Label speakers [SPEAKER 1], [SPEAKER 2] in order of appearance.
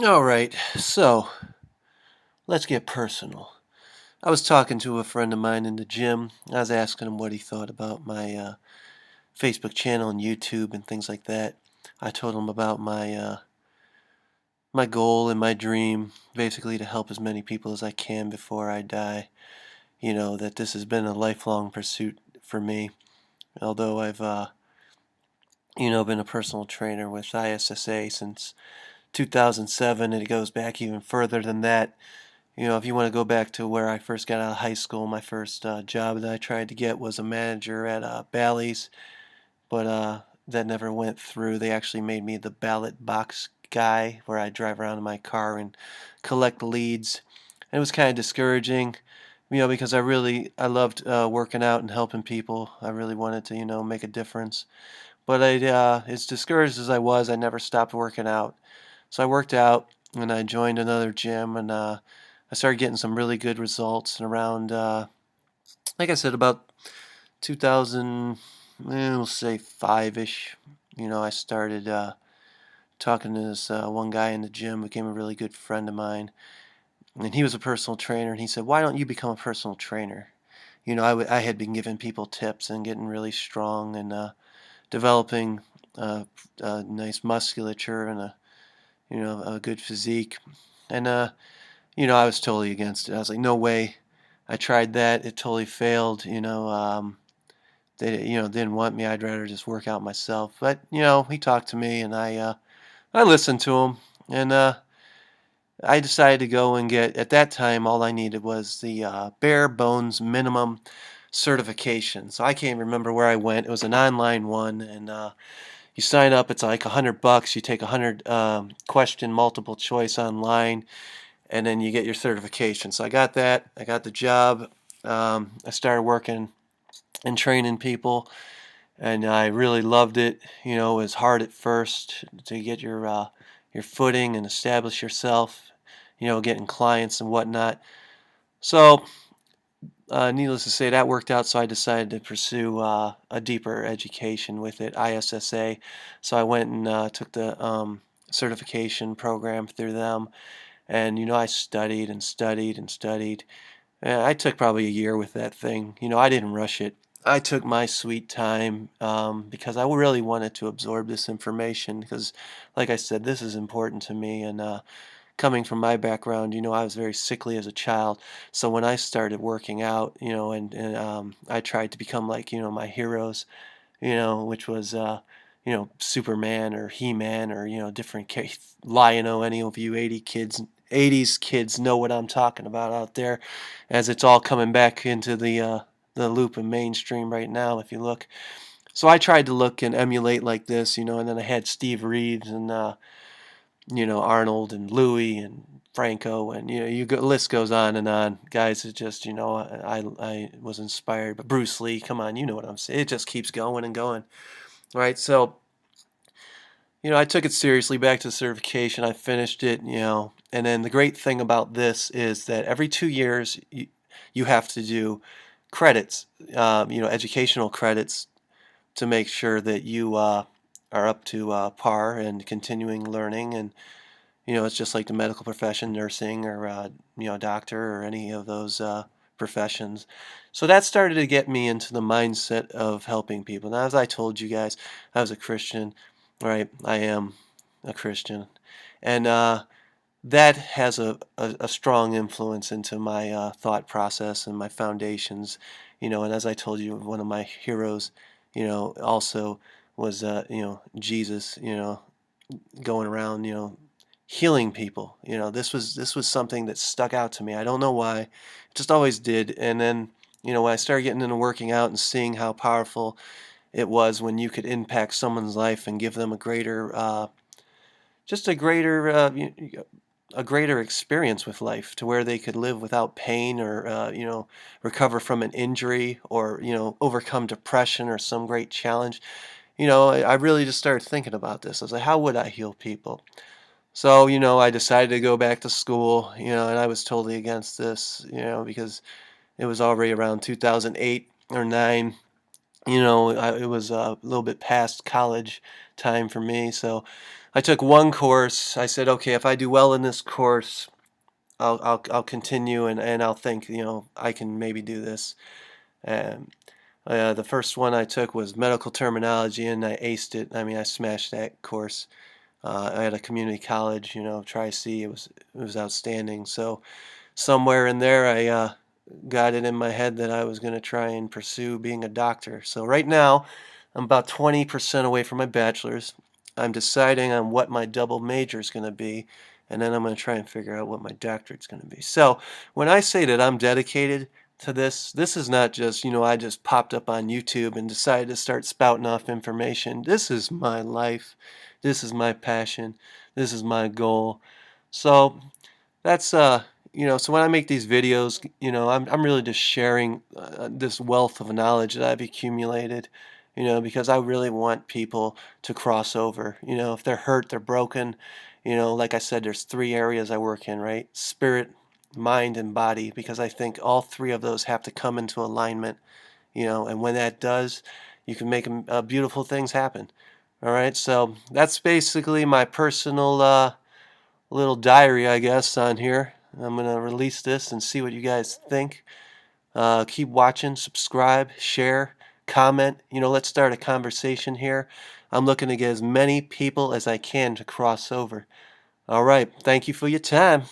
[SPEAKER 1] All right, so let's get personal. I was talking to a friend of mine in the gym. I was asking him what he thought about my Facebook channel and YouTube and things like that. I told him about my goal and my dream, basically to help as many people as I can before I die. That this has been a lifelong pursuit for me. Although I've been a personal trainer with ISSA since 2007, and it goes back even further than that. If you want to go back to where I first got out of high school, my first job that I tried to get was a manager at Bally's, but that never went through. They actually made me the ballot box guy, where I drive around in my car and collect leads. And it was kind of discouraging, because I loved working out and helping people. I really wanted to, make a difference. But as discouraged as I was, I never stopped working out. So I worked out and I joined another gym, and I started getting some really good results. And around, like I said, about 2000, we'll say five-ish, I started talking to this one guy in the gym, became a really good friend of mine. And he was a personal trainer, and he said, "Why don't you become a personal trainer?" I had been giving people tips and getting really strong and developing a nice musculature and a good physique. And I was totally against it. I was like, no way. I tried that. It totally failed. They didn't want me. I'd rather just work out myself. But he talked to me, and I listened to him, and I decided to go and get. At that time, all I needed was the bare bones minimum certification. So I can't remember where I went. It was an online one, and you sign up. It's like $100. You take 100 question multiple choice online, and then you get your certification. So I got that. I got the job. I started working and training people, and I really loved it. It was hard at first to get your footing and establish yourself. Getting clients and whatnot. So, needless to say, that worked out. So I decided to pursue a deeper education with it, ISSA. So I went and took the certification program through them, and I studied and studied and studied. I took probably a year with that thing. I didn't rush it. I took my sweet time because I really wanted to absorb this information because, like I said, this is important to me. And coming from my background, I was very sickly as a child. So when I started working out, and I tried to become like, my heroes, which was, Superman or He-Man or, different Lion-O. Any of you 80s kids know what I'm talking about out there, as it's all coming back into the loop of mainstream right now, if you look. So I tried to look and emulate like this, and then I had Steve Reeves and, Arnold and Louis and Franco, and list goes on and on. Guys, it just I was inspired, but Bruce Lee, come on, you know what I'm saying. It just keeps going and going, right? So I took it seriously back to certification. I finished it, and then the great thing about this is that every 2 years you have to do credits, educational credits to make sure that you are up to par and continuing learning. And it's just like the medical profession, nursing, or doctor, or any of those professions. So that started to get me into the mindset of helping people. Now, as I told you guys, I was a Christian, right? I am a Christian, and that has a strong influence into my thought process and my foundations. And as I told you, one of my heroes, also was Jesus. Going around, healing people. This was something that stuck out to me. I don't know why. It just always did. And then, when I started getting into working out and seeing how powerful it was when you could impact someone's life and give them just a greater experience with life, to where they could live without pain, or recover from an injury, or overcome depression or some great challenge. I really just started thinking about this. I was like, how would I heal people? So, I decided to go back to school, and I was totally against this, because it was already around 2008 or 9. It was a little bit past college time for me. So I took one course. I said, okay, if I do well in this course, I'll continue, and I'll think, I can maybe do this. And the first one I took was medical terminology, and I aced it. I mean, I smashed that course. I had a community college, Tri-C. It was outstanding. So somewhere in there, I got it in my head that I was going to try and pursue being a doctor. So right now, I'm about 20% away from my bachelor's. I'm deciding on what my double major is going to be, and then I'm going to try and figure out what my doctorate's going to be. So when I say that I'm dedicated to this is not just, I just popped up on YouTube and decided to start spouting off information. This is my life. This is my passion. This is my goal. So that's so when I make these videos, I'm really just sharing this wealth of knowledge that I've accumulated, because I really want people to cross over. If they're hurt, they're broken, like I said, there's three areas I work in, right? Spirit, mind, and body, because I think all three of those have to come into alignment, and when that does, you can make beautiful things happen. All right, so that's basically my personal little diary, I guess, on here. I'm going to release this and see what you guys think. Keep watching, subscribe, share, comment. Let's start a conversation here. I'm looking to get as many people as I can to cross over. All right. Thank you for your time.